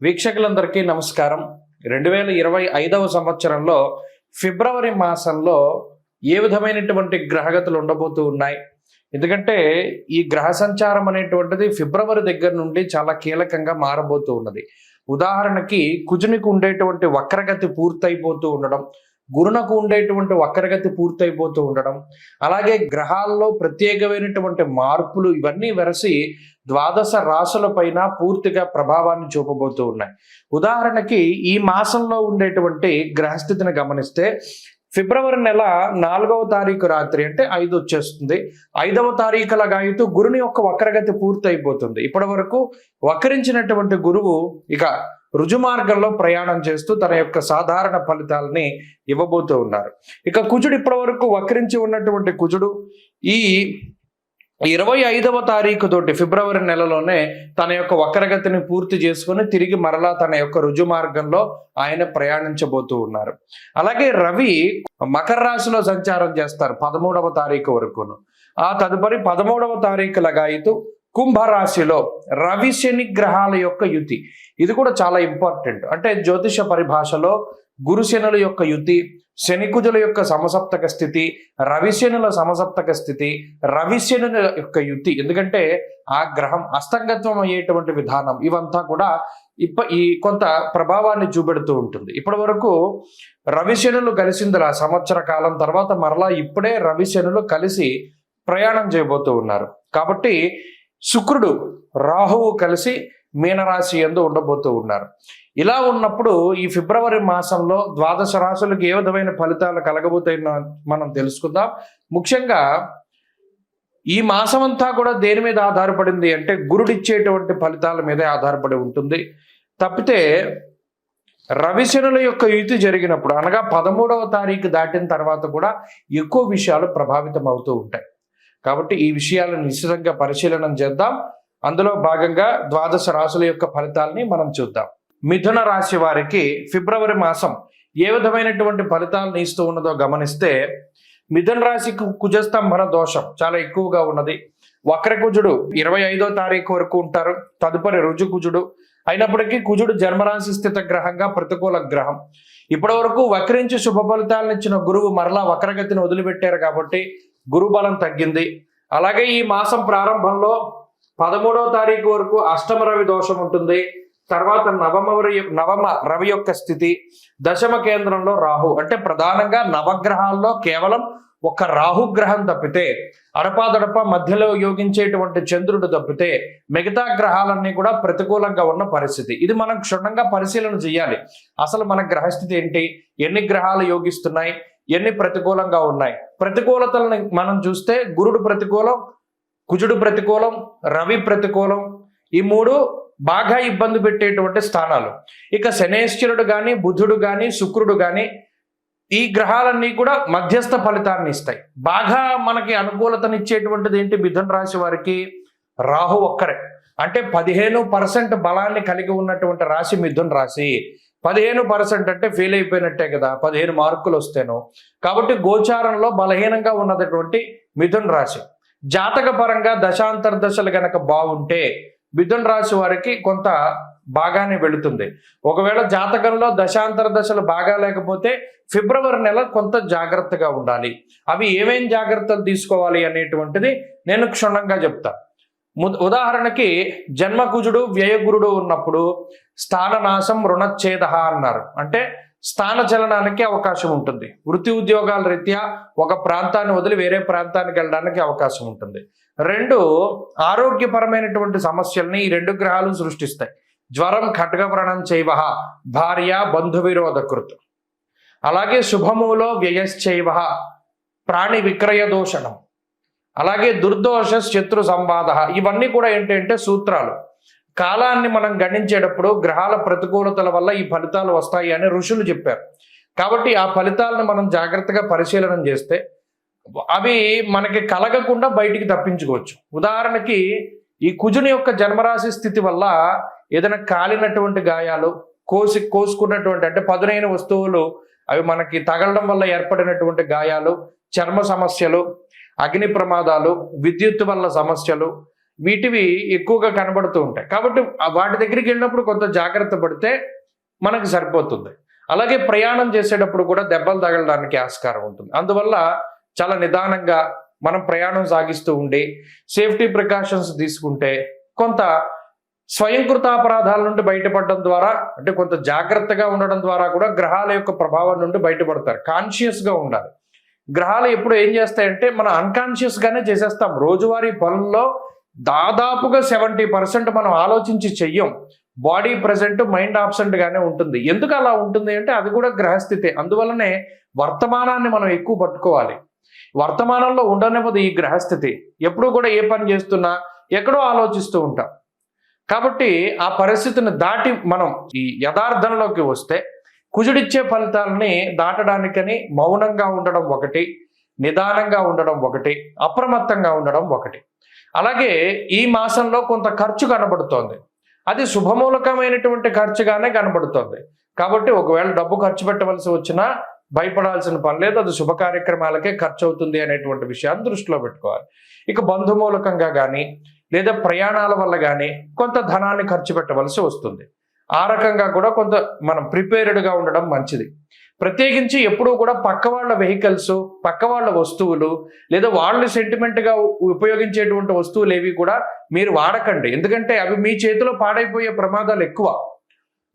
వీక్షకులందరికీ నమస్కారం. 2025వ సంవత్సరంలో ఫిబ్రవరి మాసంలో ఏ విధమైనటువంటి గ్రహగతులు ఉండబోతూ ఉన్నాయి? ఎందుకంటే ఈ గ్రహ సంచారం అనేటువంటిది ఫిబ్రవరి దగ్గర నుండి చాలా కీలకంగా మారబోతూ ఉన్నది. ఉదాహరణకి కుజునికి ఉండేటువంటి వక్రగతి పూర్తయిపోతూ ఉండడం, గురునకు ఉండేటువంటి వక్రగతి పూర్తయిపోతూ ఉండడం, అలాగే గ్రహాల్లో ప్రత్యేకమైనటువంటి మార్పులు ఇవన్నీ వెరసి ద్వాదశ రాశుల పైన పూర్తిగా ప్రభావాన్ని చూపబోతూ ఉన్నాయి. ఉదాహరణకి ఈ మాసంలో ఉండేటువంటి గ్రహస్థితిని గమనిస్తే ఫిబ్రవరి నెల 4వ తారీఖు రాత్రి అంటే 5 వచ్చేస్తుంది. 5వ తారీఖుల గాయతూ గురుని యొక్క వక్రగతి పూర్తయిపోతుంది. ఇప్పటి వరకు వక్రించినటువంటి గురువు ఇక రుజుమార్గంలో ప్రయాణం చేస్తూ తన యొక్క సాధారణ ఫలితాలని ఇవ్వబోతూ ఉన్నారు. ఇక కుజుడు ఇప్పటి వరకు వక్రించి ఉన్నటువంటి కుజుడు ఈ 25వ తారీఖు తోటి ఫిబ్రవరి నెలలోనే తన యొక్క వక్రగతిని పూర్తి చేసుకుని తిరిగి మరలా తన యొక్క రుజు మార్గంలో ఆయన ప్రయాణించబోతూ ఉన్నారు. అలాగే రవి మకర రాశిలో సంచారం చేస్తారు 13వ తారీఖు వరకును. ఆ తదుపరి 13వ తారీఖు లగాయితూ కుంభరాశిలో రవి శని గ్రహాల యొక్క యుతి. ఇది కూడా చాలా ఇంపార్టెంట్. అంటే జ్యోతిష పరిభాషలో గురుశనుల యొక్క యుతి, శనికుజుల యొక్క సమసప్తక స్థితి, రవిశనుల సమసప్తక స్థితి, రవిశనుల యొక్క యుతి. ఎందుకంటే ఆ గ్రహం అస్తంగత్వం అయ్యేటువంటి విధానం ఇవంతా కూడా ఈ కొంత ప్రభావాన్ని చూపెడుతూ ఉంటుంది. ఇప్పటి వరకు రవిశనులు కలిసిందిలా సంవత్సర కాలం తర్వాత మరలా ఇప్పుడే రవిశనులు కలిసి ప్రయాణం చేయబోతూ ఉన్నారు. కాబట్టి శుక్రుడు రాహువు కలిసి మీనరాశి యందు ఉండబోతూ ఉన్నారు. ఇలా ఉన్నప్పుడు ఈ ఫిబ్రవరి మాసంలో ద్వాదశ రాశులకు ఏ విధమైన ఫలితాలు కలగబోతాయో మనం తెలుసుకుందాం. ముఖ్యంగా ఈ మాసం అంతా కూడా దేని మీద ఆధారపడింది అంటే గురుడిచ్చేటువంటి ఫలితాల మీదే ఆధారపడి ఉంటుంది. తప్పితే రవిశనుల యొక్క యుతి జరిగినప్పుడు అనగా 13వ తారీఖు దాటిన తర్వాత కూడా ఎక్కువ విషయాలు ప్రభావితం అవుతూ ఉంటాయి. కాబట్టి ఈ విషయాలను నిశ్చితంగా పరిశీలన చేద్దాం. అందులో భాగంగా ద్వాదశ రాశుల యొక్క ఫలితాలని మనం చూద్దాం. మిథున రాశి వారికి ఫిబ్రవరి మాసం ఏ విధమైనటువంటి ఫలితాలను ఇస్తూ ఉన్నదో గమనిస్తే మిథున రాశికి కుజస్తంభన దోషం చాలా ఎక్కువగా ఉన్నది. వక్రకుజుడు 25వ తారీఖు వరకు ఉంటారు. తదుపరి రుజు కుజుడు అయినప్పటికీ కుజుడు జన్మరాశి స్థిత గ్రహంగా ప్రతికూల గ్రహం. ఇప్పటి వరకు వక్రించి శుభ ఫలితాలను ఇచ్చిన గురువు మరలా వక్రగతిని వదిలిపెట్టారు కాబట్టి గురుబలం తగ్గింది. అలాగే ఈ మాసం ప్రారంభంలో 13వ తారీఖు వరకు అష్టమ రవి దోషం ఉంటుంది. తర్వాత నవమ రవి యొక్క స్థితి, దశమ కేంద్రంలో రాహు. అంటే ప్రధానంగా నవగ్రహాల్లో కేవలం ఒక రాహుగ్రహం తప్పితే, అడపాదడప మధ్యలో యోగించేటువంటి చంద్రుడు తప్పితే మిగతా గ్రహాలన్నీ కూడా ప్రతికూలంగా ఉన్న పరిస్థితి. ఇది మనం క్షుణ్ణంగా పరిశీలన చేయాలి. అసలు మన గ్రహస్థితి ఏంటి, ఎన్ని గ్రహాలు యోగిస్తున్నాయి, ఎన్ని ప్రతికూలంగా ఉన్నాయి. ప్రతికూలతలను మనం చూస్తే గురుడు ప్రతికూలం, కుజుడు ప్రతికూలం, రవి ప్రతికూలం. ఈ మూడు బాగా ఇబ్బంది పెట్టేటువంటి స్థానాలు. ఇక శనేశ్వరుడు కానీ, బుధుడు కానీ, శుక్రుడు కానీ ఈ గ్రహాలన్నీ కూడా మధ్యస్థ ఫలితాన్ని ఇస్తాయి. బాగా మనకి అనుకూలతనిచ్చేటువంటిది ఏంటి మిథున రాశి వారికి? రాహు ఒక్కరే. అంటే 15% బలాన్ని కలిగి ఉన్నటువంటి రాశి మిథున రాశి. 15% అంటే ఫెయిల్ అయిపోయినట్టే కదా, 15 మార్కులు వస్తేను. కాబట్టి గోచారంలో బలహీనంగా ఉన్నటువంటి మిథున రాశి జాతక పరంగా దశాంతర్దశలు గనక బాగుంటే మిథున రాశి వారికి కొంత బాగానే వెళుతుంది. ఒకవేళ జాతకంలో దశాంతర్దశలు బాగా లేకపోతే ఫిబ్రవరి నెల కొంత జాగ్రత్తగా ఉండాలి. అవి ఏమేం జాగ్రత్తలు తీసుకోవాలి అనేటువంటిది నేను క్షుణ్ణంగా చెప్తా. ఉదాహరణకి జన్మకుజుడు వ్యయగురుడు ఉన్నప్పుడు స్థాననాశం రుణచ్ఛేద అన్నారు. అంటే స్థాన చలనానికి అవకాశం ఉంటుంది. వృత్తి ఉద్యోగాల రీత్యా ఒక ప్రాంతాన్ని వదిలి వేరే ప్రాంతానికి వెళ్ళడానికి అవకాశం ఉంటుంది. 2 ఆరోగ్యపరమైనటువంటి సమస్యల్ని ఈ 2 గ్రహాలు సృష్టిస్తాయి. జ్వరం, ఖడ్గవ్రణం చైవ, భార్య బంధు విరోధకృత్. అలాగే శుభములో వ్యయశ్చైవ, ప్రాణి విక్రయ దోషణం. అలాగే దుర్దోష శత్రు సంవాద. ఇవన్నీ కూడా ఏంటంటే సూత్రాలు. కాలాన్ని మనం గణించేటప్పుడు గ్రహాల ప్రతికూలతల వల్ల ఈ ఫలితాలు వస్తాయి అని ఋషులు చెప్పారు. కాబట్టి ఆ ఫలితాలను మనం జాగ్రత్తగా పరిశీలన చేస్తే అవి మనకి కలగకుండా బయటికి తప్పించుకోవచ్చు. ఉదాహరణకి ఈ కుజుని యొక్క జన్మరాశి స్థితి వల్ల ఏదైనా కాలినటువంటి గాయాలు, కోసుకున్నటువంటి అంటే పదునైన వస్తువులు అవి మనకి తగలడం వల్ల ఏర్పడినటువంటి గాయాలు, చర్మ సమస్యలు, అగ్ని ప్రమాదాలు, విద్యుత్ వల్ల సమస్యలు, వీటివి ఎక్కువగా కనబడుతూ ఉంటాయి. కాబట్టి వాటి దగ్గరికి వెళ్ళినప్పుడు కొంత జాగ్రత్త పడితే మనకు సరిపోతుంది. అలాగే ప్రయాణం చేసేటప్పుడు కూడా దెబ్బలు తగలడానికి ఆస్కారం ఉంటుంది. అందువల్ల చాలా నిదానంగా మనం ప్రయాణం సాగిస్తూ ఉండి సేఫ్టీ ప్రికాషన్స్ తీసుకుంటే కొంత స్వయంకృతాపరాధాల నుండి బయటపడడం ద్వారా, అంటే కొంత జాగ్రత్తగా ఉండడం ద్వారా కూడా గ్రహాల యొక్క ప్రభావం నుండి బయటపడతారు. కాన్షియస్గా ఉండాలి. గ్రహాలు ఎప్పుడు ఏం చేస్తాయంటే మనం అన్కాన్షియస్గానే చేసేస్తాం. రోజువారీ పనుల్లో దాదాపుగా 70% మనం ఆలోచించి చెయ్యం. బాడీ ప్రజెంట్, మైండ్ ఆబ్సెంట్గానే ఉంటుంది. ఎందుకు అలా ఉంటుంది అంటే అది కూడా గ్రహస్థితే. అందువల్లనే వర్తమానాన్ని మనం ఎక్కువ పట్టుకోవాలి. వర్తమానంలో ఉండనివ్వదు ఈ గ్రహస్థితి. ఎప్పుడు కూడా ఏ పని చేస్తున్నా ఎక్కడో ఆలోచిస్తూ ఉంటాం. కాబట్టి ఆ పరిస్థితిని దాటి మనం ఈ యథార్థంలోకి వస్తే కుజుడిచ్చే ఫలితాలని దాటడానికని మౌనంగా ఉండడం ఒకటి, నిదానంగా ఉండడం ఒకటి, అప్రమత్తంగా ఉండడం ఒకటి. అలాగే ఈ మాసంలో కొంత ఖర్చు కనబడుతోంది. అది శుభమూలకమైనటువంటి ఖర్చుగానే కనబడుతోంది. కాబట్టి ఒకవేళ డబ్బు ఖర్చు పెట్టవలసి వచ్చినా భయపడాల్సిన పని లేదు. అది శుభ కార్యక్రమాలకే ఖర్చు అవుతుంది అనేటువంటి విషయాన్ని దృష్టిలో పెట్టుకోవాలి. ఇక బంధుమూలకంగా కానీ లేదా ప్రయాణాల వల్ల కానీ కొంత ధనాన్ని ఖర్చు పెట్టవలసి వస్తుంది. ఆ రకంగా కూడా కొంత మనం ప్రిపేర్డ్గా ఉండడం మంచిది. ప్రత్యేకించి ఎప్పుడూ కూడా పక్క వాళ్ళ వెహికల్స్, పక్క వాళ్ళ వస్తువులు లేదా వాళ్ళు సెంటిమెంట్గా ఉపయోగించేటువంటి వస్తువులు ఏవి కూడా మీరు వాడకండి. ఎందుకంటే అవి మీ చేతిలో పాడైపోయే ప్రమాదాలు ఎక్కువ.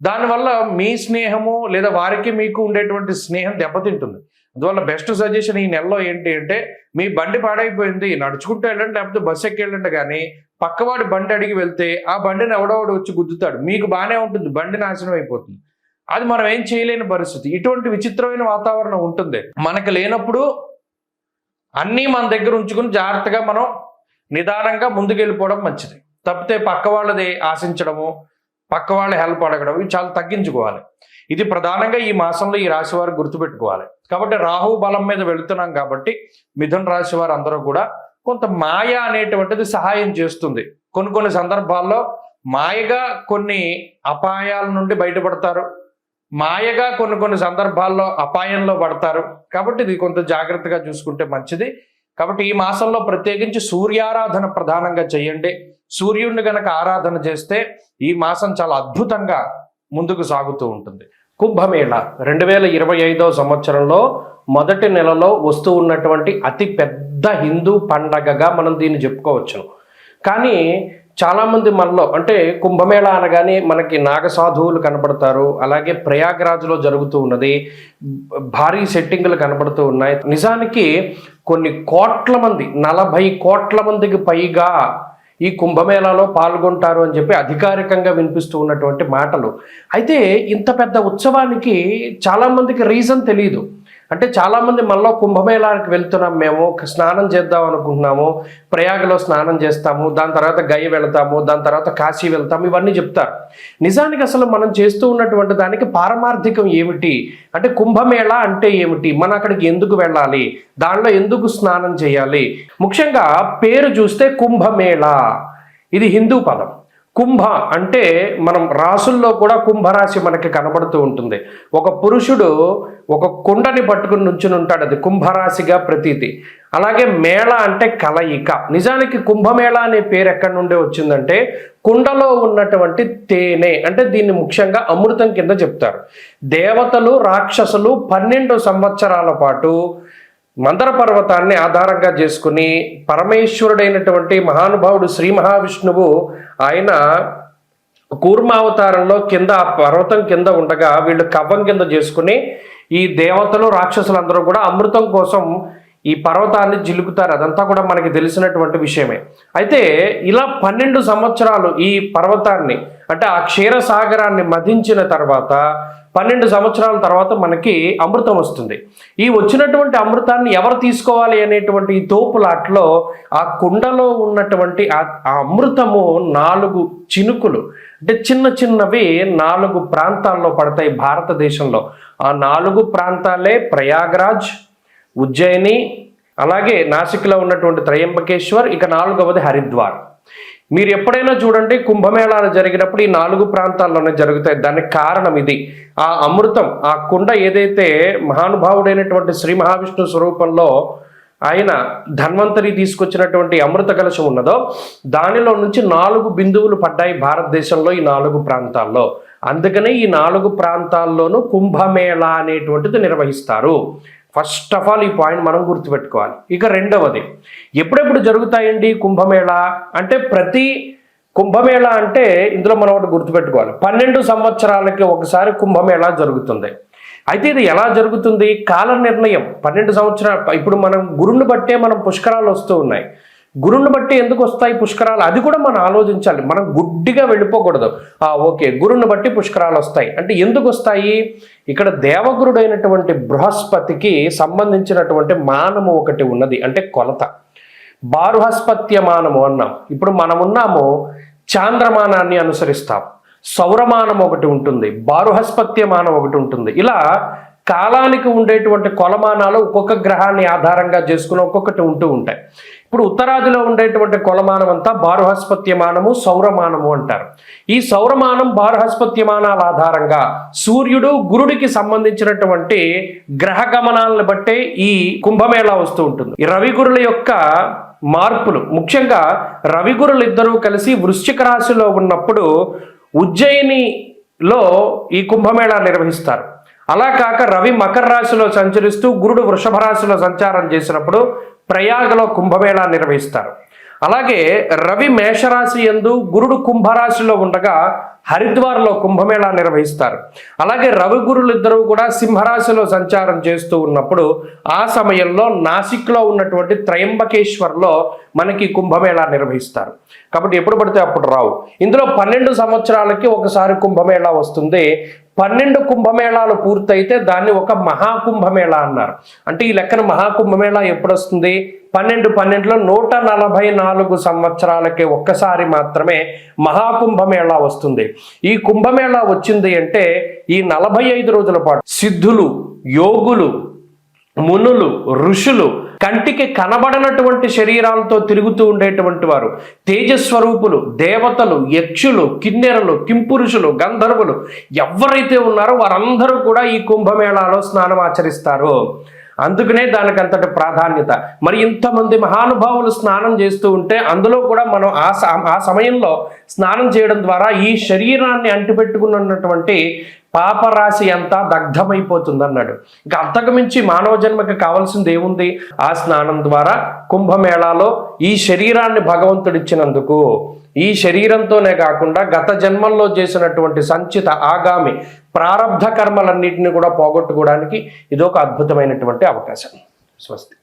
దానివల్ల మీ స్నేహము లేదా వారికి మీకు ఉండేటువంటి స్నేహం దెబ్బతింటుంది. అందువల్ల బెస్ట్ సజెషన్ ఈ నెలలో ఏంటి అంటే, మీ బండి పాడైపోయింది, నడుచుకుంటూ వెళ్ళండి లేకపోతే బస్సు ఎక్కి వెళ్ళండి, కానీ పక్కవాడి బండి అడిగి వెళ్తే ఆ బండిని ఎవడోవాడు వచ్చి గుద్దుతాడు. మీకు బాగానే ఉంటుంది, బండి నాశనం అయిపోతుంది. అది మనం ఏం చేయలేని పరిస్థితి. ఇటువంటి విచిత్రమైన వాతావరణం ఉంటుంది. మనకు లేనప్పుడు అన్నీ మన దగ్గర ఉంచుకుని జాగ్రత్తగా మనం నిదానంగా ముందుకెళ్ళిపోవడం మంచిది. తప్పితే పక్క వాళ్ళది ఆశించడము, పక్క వాళ్ళ హెల్ప్ అడగడం ఇవి చాలా తగ్గించుకోవాలి. ఇది ప్రధానంగా ఈ మాసంలో ఈ రాశి వారు గుర్తుపెట్టుకోవాలి. కాబట్టి రాహు బలం మీద వెళుతున్నాం కాబట్టి మిథున రాశి వారు అందరూ కూడా కొంత మాయ అనేటువంటిది సహాయం చేస్తుంది. కొన్ని సందర్భాల్లో మాయగా కొన్ని అపాయాల నుండి బయటపడతారు, మాయగా కొన్ని సందర్భాల్లో అపాయంలో పడతారు. కాబట్టి ఇది కొంత జాగ్రత్తగా చూసుకుంటే మంచిది. కాబట్టి ఈ మాసంలో ప్రత్యేకించి సూర్యారాధన ప్రధానంగా చేయండి. సూర్యుడిని గనక ఆరాధన చేస్తే ఈ మాసం చాలా అద్భుతంగా ముందుకు సాగుతూ ఉంటుంది. కుంభమేళ 2025 సంవత్సరంలో మొదటి నెలలో వస్తూ ఉన్నటువంటి అతి పెద్ద హిందూ పండగగా మనం దీన్ని చెప్పుకోవచ్చును. కానీ చాలామంది మనలో అంటే కుంభమేళ అనగానే మనకి నాగసాధువులు కనబడతారు. అలాగే ప్రయాగ్రాజ్లో జరుగుతూ ఉన్నది, భారీ సెట్టింగులు కనబడుతూ ఉన్నాయి. నిజానికి కొన్ని కోట్ల మంది, 40 కోట్ల మందికి పైగా ఈ కుంభమేళాలో పాల్గొంటారు అని చెప్పి అధికారికంగా వినిపిస్తూ ఉన్నటువంటి మాటలు. అయితే ఇంత పెద్ద ఉత్సవానికి చాలామందికి రీజన్ తెలియదు. అంటే చాలామంది మనలో కుంభమేళానికి వెళ్తున్నాం, మేము స్నానం చేద్దాం అనుకుంటున్నాము, ప్రయాగలో స్నానం చేస్తాము, దాని తర్వాత గయ వెళ్తాము, దాని తర్వాత కాశీ వెళ్తాము, ఇవన్నీ చెప్తారు. నిజానికి అసలు మనం చేస్తూ ఉన్నటువంటి దానికి పారమార్థికం ఏమిటి అంటే, కుంభమేళ అంటే ఏమిటి, మనం అక్కడికి ఎందుకు వెళ్ళాలి, దానిలో ఎందుకు స్నానం చేయాలి. ముఖ్యంగా పేరు చూస్తే కుంభమేళ, ఇది హిందూ పదం. కుంభ అంటే మనం రాసుల్లో కూడా కుంభరాశి మనకి కనబడుతూ ఉంటుంది. ఒక పురుషుడు ఒక కుండని పట్టుకుని నుంచుని ఉంటాడు, అది కుంభరాశిగా ప్రతీతి. అలాగే మేళ అంటే కలయిక. నిజానికి కుంభమేళ అనే పేరు ఎక్కడి నుండి వచ్చిందంటే, కుండలో ఉన్నటువంటి తేనె, అంటే దీన్ని ముఖ్యంగా అమృతం కింద చెప్తారు. దేవతలు రాక్షసులు 12 సంవత్సరాల పాటు మందర పర్వతాన్ని ఆధారంగా చేసుకుని పరమేశ్వరుడైనటువంటి మహానుభావుడు శ్రీ మహావిష్ణువు ఆయన కూర్మావతారంలో కింద పర్వతం కింద ఉండగా వీళ్ళు కవ్వం కింద చేసుకుని ఈ దేవతలు రాక్షసులందరూ కూడా అమృతం కోసం ఈ పర్వతాన్ని జిలుకుతారు. అదంతా కూడా మనకి తెలిసినటువంటి విషయమే. అయితే ఇలా 12 సంవత్సరాలు ఈ పర్వతాన్ని అంటే ఆ క్షీరసాగరాన్ని మధించిన తర్వాత 12 సంవత్సరాల తర్వాత మనకి అమృతం వస్తుంది. ఈ వచ్చినటువంటి అమృతాన్ని ఎవరు తీసుకోవాలి అనేటువంటి ఈ తోపులాట్లో ఆ కుండలో ఉన్నటువంటి ఆ అమృతము 4 చినుకులు అంటే చిన్న చిన్నవి 4 ప్రాంతాల్లో పడతాయి భారతదేశంలో. ఆ 4 ప్రాంతాలే ప్రయాగ్రాజ్, ఉజ్జయిని, అలాగే నాసిక్లో ఉన్నటువంటి త్రయంబకేశ్వర్, ఇక 4వది హరిద్వార్. మీరు ఎప్పుడైనా చూడండి కుంభమేళాలు జరిగినప్పుడు ఈ 4 ప్రాంతాల్లోనే జరుగుతాయి. దానికి కారణం ఇది. ఆ అమృతం, ఆ కుండ ఏదైతే మహానుభావుడైనటువంటి శ్రీ మహావిష్ణు స్వరూపంలో ఆయన ధన్వంతరి తీసుకొచ్చినటువంటి అమృత కలశం ఉన్నదో దానిలో నుంచి 4 బిందువులు పడ్డాయి భారతదేశంలో ఈ 4 ప్రాంతాల్లో. అందుకనే ఈ 4 ప్రాంతాల్లోనూ కుంభమేళా అనేటువంటిది నిర్వహిస్తారు. ఫస్ట్ ఆఫ్ ఆల్ ఈ పాయింట్ మనం గుర్తుపెట్టుకోవాలి. ఇక రెండవది, ఎప్పుడెప్పుడు జరుగుతాయండి కుంభమేళా అంటే, ప్రతి కుంభమేళా అంటే ఇందులో మనం ఒకటి గుర్తుపెట్టుకోవాలి, 12 సంవత్సరాలకి ఒకసారి కుంభమేళా జరుగుతుంది. అయితే ఇది ఎలా జరుగుతుంది? కాల నిర్ణయం 12 సంవత్సరాలు. ఇప్పుడు మనం గురుని బట్టే మనం పుష్కరాలు వస్తూ ఉన్నాయి. గురుని బట్టి ఎందుకు వస్తాయి పుష్కరాలు? అది కూడా మనం ఆలోచించాలి. మనం గుడ్డిగా వెళ్ళిపోకూడదు. ఓకే, గురుని బట్టి పుష్కరాలు వస్తాయి అంటే ఎందుకు వస్తాయి? ఇక్కడ దేవగురుడైనటువంటి బృహస్పతికి సంబంధించినటువంటి మానము ఒకటి ఉన్నది, అంటే కొలత. బారుహస్పత్య మానము అన్నాం. ఇప్పుడు మనం ఉన్నాము చాంద్రమానాన్ని అనుసరిస్తాం. సౌరమానం ఒకటి ఉంటుంది, బారుహస్పత్యమానం ఒకటి ఉంటుంది. ఇలా కాలానికి ఉండేటువంటి కొలమానాలు ఒక్కొక్క గ్రహాన్ని ఆధారంగా చేసుకుని ఒక్కొక్కటి ఉంటూ ఉంటాయి. ఇప్పుడు ఉత్తరాదిలో ఉండేటువంటి కొలమానం అంతా బారుహస్పత్యమానము, సౌరమానము అంటారు. ఈ సౌరమానం, బారుహస్పత్యమానాల ఆధారంగా సూర్యుడు గురుడికి సంబంధించినటువంటి గ్రహ గమనాలను బట్టే ఈ కుంభమేళా వస్తూ ఉంటుంది. ఈ రవిగురుల యొక్క మార్పులు, ముఖ్యంగా రవిగురులు ఇద్దరూ కలిసి వృశ్చిక రాశిలో ఉన్నప్పుడు ఉజ్జయినిలో ఈ కుంభమేళా నిర్వహిస్తారు. అలా కాక రవి మకర రాశిలో సంచరిస్తూ గురుడు వృషభ రాశిలో సంచారం చేసినప్పుడు ప్రయాగలో కుంభమేళా నిర్వహిస్తారు. అలాగే రవి మేషరాశి యందు గురుడు కుంభరాశిలో ఉండగా హరిద్వార్లో కుంభమేళా నిర్వహిస్తారు. అలాగే రవి గురులు ఇద్దరు కూడా సింహరాశిలో సంచారం చేస్తూ ఉన్నప్పుడు ఆ సమయంలో నాసిక్లో ఉన్నటువంటి త్రయంబకేశ్వర్లో మనకి కుంభమేళా నిర్వహిస్తారు. కాబట్టి ఎప్పుడు పడితే అప్పుడు రావు. ఇందులో 12 సంవత్సరాలకి ఒకసారి కుంభమేళా వస్తుంది. 12 కుంభమేళాలు పూర్తయితే దాన్ని ఒక మహాకుంభమేళా అన్నారు. అంటే ఈ లెక్కన మహాకుంభమేళా ఎప్పుడు వస్తుంది? 12లో 144 సంవత్సరాలకి ఒక్కసారి మాత్రమే మహాకుంభమేళా వస్తుంది. ఈ కుంభమేళా వచ్చింది అంటే ఈ 45 రోజుల పాటు సిద్ధులు, యోగులు, మునులు, ఋషులు, కంటికి కనబడనటువంటి శరీరాలతో తిరుగుతూ ఉండేటువంటి వారు, తేజస్వరూపులు, దేవతలు, యక్షులు, కిన్నెరలు, కింపురుషులు, గంధర్వులు ఎవరైతే ఉన్నారో వారందరూ కూడా ఈ కుంభమేళాలో స్నానం ఆచరిస్తారు. అందుకనే దానికి అంతటి ప్రాధాన్యత. మరి ఇంతమంది మహానుభావులు స్నానం చేస్తూ ఉంటే అందులో కూడా మనం ఆ సమయంలో స్నానం చేయడం ద్వారా ఈ శరీరాన్ని అంటిపెట్టుకున్నటువంటి పాపరాశి అంతా దగ్ధమైపోతుంది అన్నాడు. ఇంకా అంతకు మించి మానవ జన్మకి కావాల్సింది ఏముంది? ఆ స్నానం ద్వారా కుంభమేళాలో ఈ శరీరాన్ని భగవంతుడిచ్చినందుకు, ఈ శరీరంతోనే కాకుండా గత జన్మల్లో చేసినటువంటి సంచిత ఆగామి ప్రారబ్ధ కర్మలన్నింటినీ కూడా పోగొట్టుకోవడానికి ఇదొక అద్భుతమైనటువంటి అవకాశం. స్వస్తి.